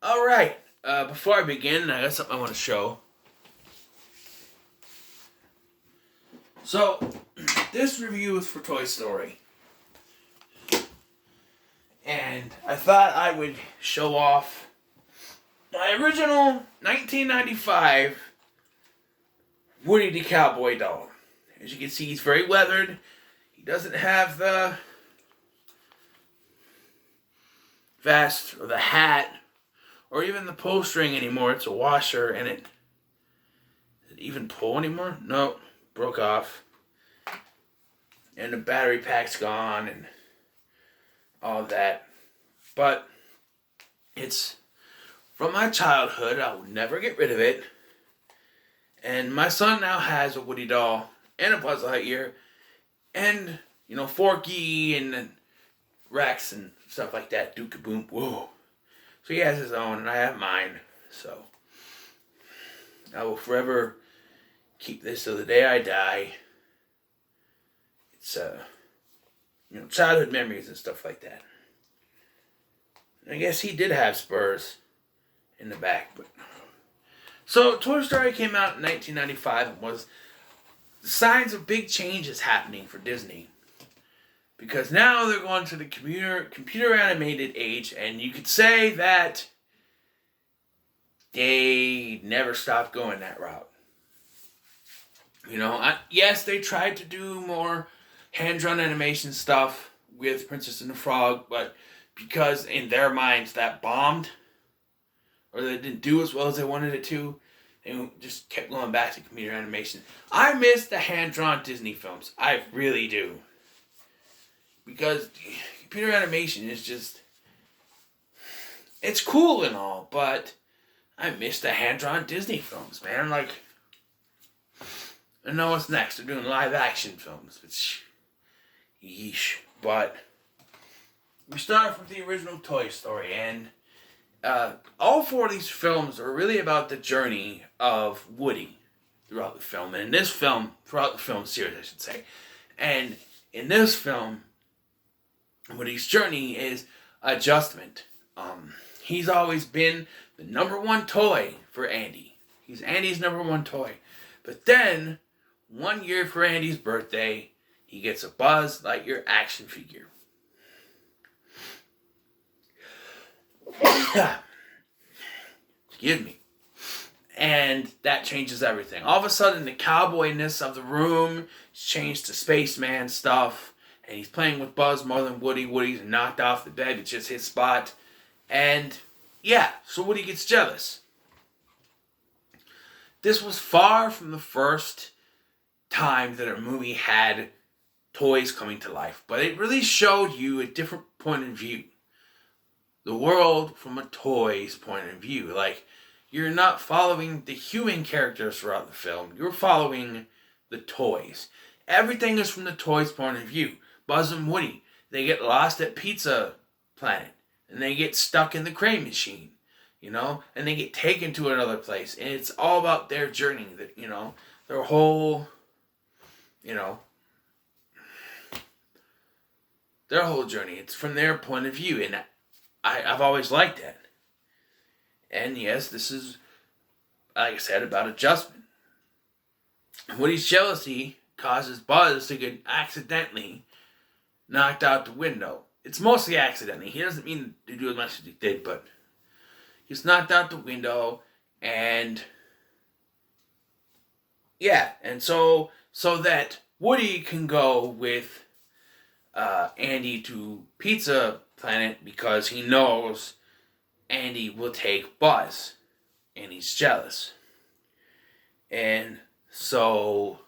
Alright, before I begin, I got something I want to show. So, this review is for Toy Story. And I thought I would show off my original 1995 Woody the Cowboy doll. As you can see, he's very weathered. He doesn't have the vest or the hat or even the pull string anymore. It's a washer, and it even pull anymore? No, broke off. And the battery pack's gone and all of that. But it's from my childhood. I will never get rid of it. And my son now has a Woody doll and a Buzz Lightyear and, Forky and Rex and stuff like that. Duke Boom. Whoa. So he has his own, and I have mine. So I will forever keep this till the day I die. It's childhood memories and stuff like that. I guess he did have spurs in the back, but so Toy Story came out in 1995 and was signs of big changes happening for Disney. Because now they're going to the computer animated age, and you could say that they never stopped going that route. Yes, they tried to do more hand-drawn animation stuff with Princess and the Frog, but because in their minds that bombed, or they didn't do as well as they wanted it to, they just kept going back to computer animation. I miss the hand-drawn Disney films. I really do. Because computer animation is just, it's cool and all, but I miss the hand-drawn Disney films, man. I know what's next. They're doing live-action films, which, yeesh. But we start with the original Toy Story, and all four of these films are really about the journey of Woody throughout the film. And in this film, throughout the film series, I should say. And in this film, Woody's journey is adjustment. He's always been the number one toy for Andy. He's Andy's number one toy. But then, one year for Andy's birthday, he gets a Buzz Lightyear action figure. Excuse me. And that changes everything. All of a sudden, the cowboyness of the room is changed to spaceman stuff. And he's playing with Buzz more than Woody. Woody's knocked off the bed. It's just his spot. And, yeah, so Woody gets jealous. This was far from the first time that a movie had toys coming to life. But it really showed you a different point of view. The world from a toy's point of view. You're not following the human characters throughout the film. You're following the toys. Everything is from the toys' point of view. Buzz and Woody, they get lost at Pizza Planet, and they get stuck in the crane machine, and they get taken to another place, and it's all about their journey, their whole, their whole journey. It's from their point of view, and I've always liked that. And yes, this is, like I said, about adjustment. Woody's jealousy causes Buzz to get accidentally knocked out the window. It's mostly accidentally. He doesn't mean to do as much as he did, but he's knocked out the window, and yeah, and so that Woody can go with Andy to Pizza Planet because he knows Andy will take Buzz, and he's jealous. And so,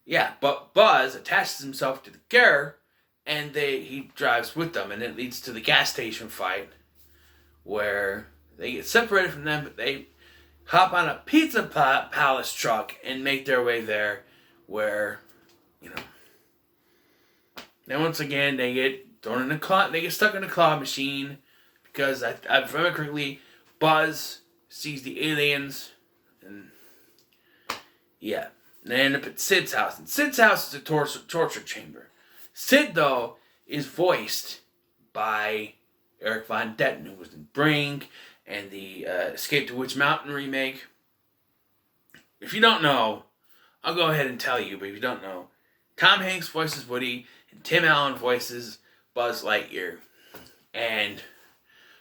yeah, but Buzz attaches himself to the car, and he drives with them, and it leads to the gas station fight, where they get separated from them, but they hop on a Pizza Palace truck and make their way there, where, then once again, they get thrown in they get stuck in a claw machine, because, if I remember correctly, Buzz sees the aliens, and yeah. And they end up at Sid's house. And Sid's house is a torture chamber. Sid, though, is voiced by Eric Von Detten, who was in Brink and the Escape to Witch Mountain remake. If you don't know, I'll go ahead and tell you, but if you don't know, Tom Hanks voices Woody and Tim Allen voices Buzz Lightyear. And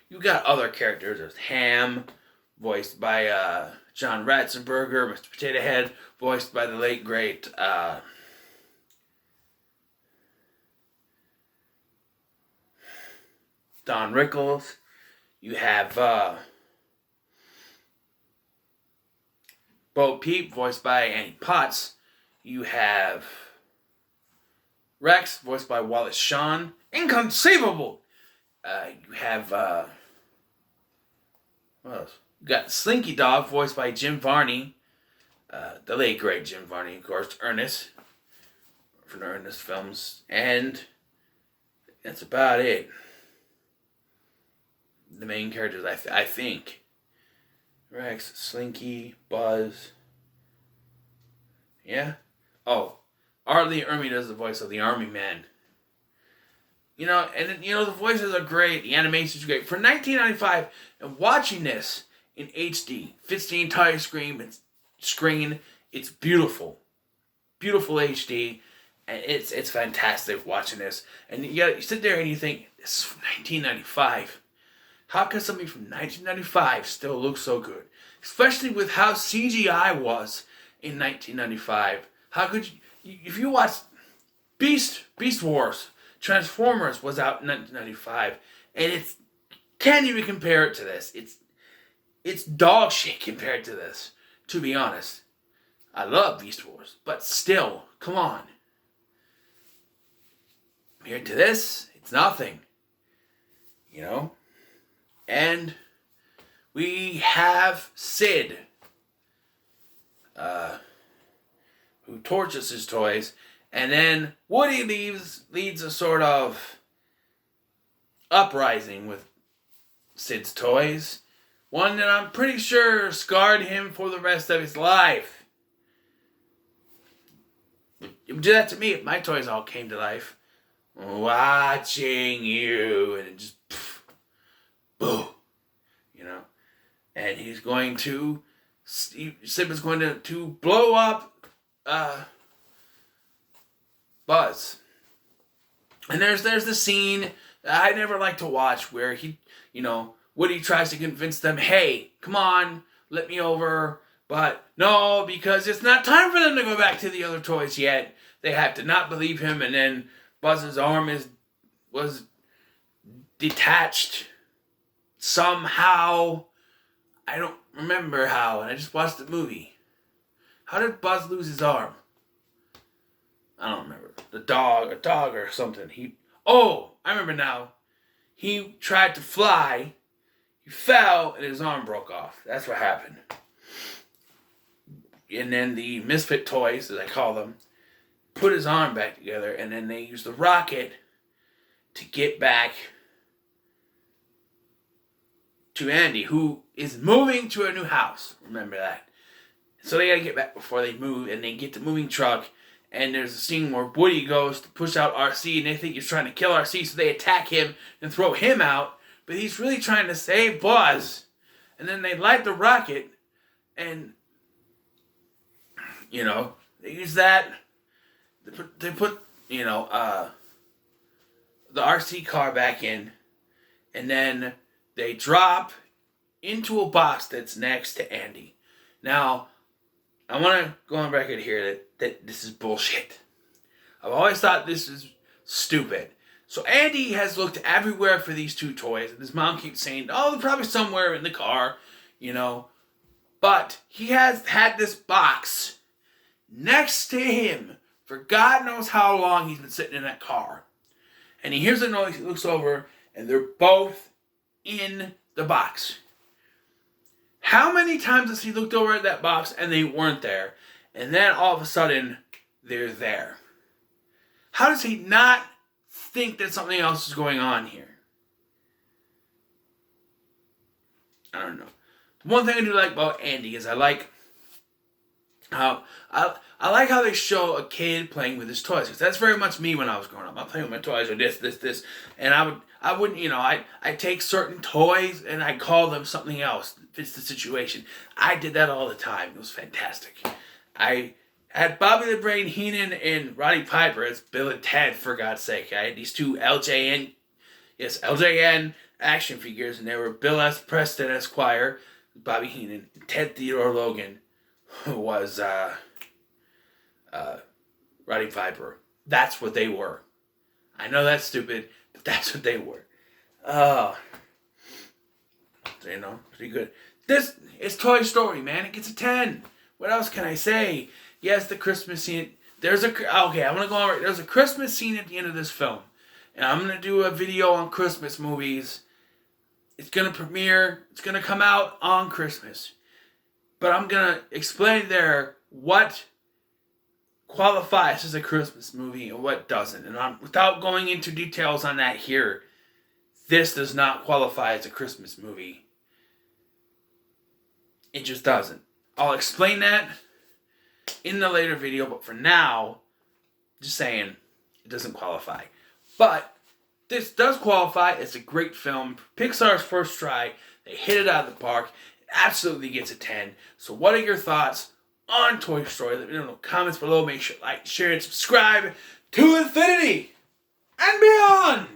you got other characters. There's Ham, voiced by John Ratzenberger, Mr. Potato Head, voiced by the late great Don Rickles. You have Bo Peep, voiced by Annie Potts. You have Rex, voiced by Wallace Shawn. Inconceivable! You have, what else? You got Slinky Dog, voiced by Jim Varney. The late great Jim Varney, of course. Ernest, from the Ernest films. And that's about it. The main characters, I think. Rex, Slinky, Buzz. Yeah? Oh, R. Lee Ermey does the voice of the Army Man. You know, and the voices are great. The animation's great. For 1995, and watching this in HD, fits the entire screen. It's beautiful. Beautiful HD. And it's fantastic watching this. And you sit there and you think, this is from 1995. How can something from 1995 still look so good? Especially with how CGI was in 1995. How could you... If you watch Beast Wars, Transformers was out in 1995. And can't even compare it to this. It's dog shit compared to this, to be honest. I love Beast Wars, but still, come on. Compared to this, it's nothing. You know? And we have Sid, who torches his toys, and then Woody leads a sort of uprising with Sid's toys, one that I'm pretty sure scarred him for the rest of his life. It would do that to me if my toys all came to life. Watching you, and it just... Boo. You know? And he's going to... Sid was going to blow up Buzz. And there's the scene that I never like to watch where Woody tries to convince them, hey, come on, let me over. But no, because it's not time for them to go back to the other toys yet. They have to not believe him, and then Buzz's arm was detached somehow. I don't remember how, and I just watched the movie. How did Buzz lose his arm? I don't remember. A dog or something. I remember now. He tried to fly, he fell, and his arm broke off. That's what happened. And then the Misfit toys, as I call them, put his arm back together, and then they used the rocket to get back to Andy, who is moving to a new house. Remember that. So they gotta get back before they move, and they get the moving truck, and there's a scene where Woody goes to push out RC, and they think he's trying to kill RC, so they attack him and throw him out, but he's really trying to save Buzz. And then they light the rocket, and, they use that, they put the RC car back in, and then they drop into a box that's next to Andy. Now, I want to go on record here that this is bullshit. I've always thought this is stupid. So Andy has looked everywhere for these two toys, and his mom keeps saying, oh, they're probably somewhere in the car, But he has had this box next to him for God knows how long he's been sitting in that car. And he hears a noise, he looks over, and they're both in the box. How many times has he looked over at that box and they weren't there? And then all of a sudden, they're there. How does he not think that something else is going on here? I don't know. The one thing I do like about Andy is I like I like how they show a kid playing with his toys, because that's very much me when I was growing up. I'm playing with my toys, or this, and I wouldn't, I take certain toys and I call them something else that fits the situation. I did that all the time. It was fantastic. I had Bobby the Brain Heenan and Roddy Piper as Bill and Ted, for God's sake. I had these two LJN action figures, and they were Bill S. Preston Esquire, Bobby Heenan, and Ted Theodore Logan, who was Roddy Piper. That's what they were. I know that's stupid, but that's what they were. Oh, pretty good. This is Toy Story, man. It gets a 10. What else can I say? Yes, the Christmas scene. I'm gonna go on right. There's a Christmas scene at the end of this film, and I'm gonna do a video on Christmas movies. It's gonna premiere. It's gonna come out on Christmas, but I'm gonna explain there what qualifies as a Christmas movie and what doesn't. And without going into details on that here, this does not qualify as a Christmas movie. It just doesn't. I'll explain that in the later video, but for now, just saying, it doesn't qualify. But this does qualify. It's a great film. Pixar's first try. They hit it out of the park. It absolutely gets a 10. So what are your thoughts on Toy Story? Let me know in the comments below. Make sure to like, share, and subscribe to infinity and beyond.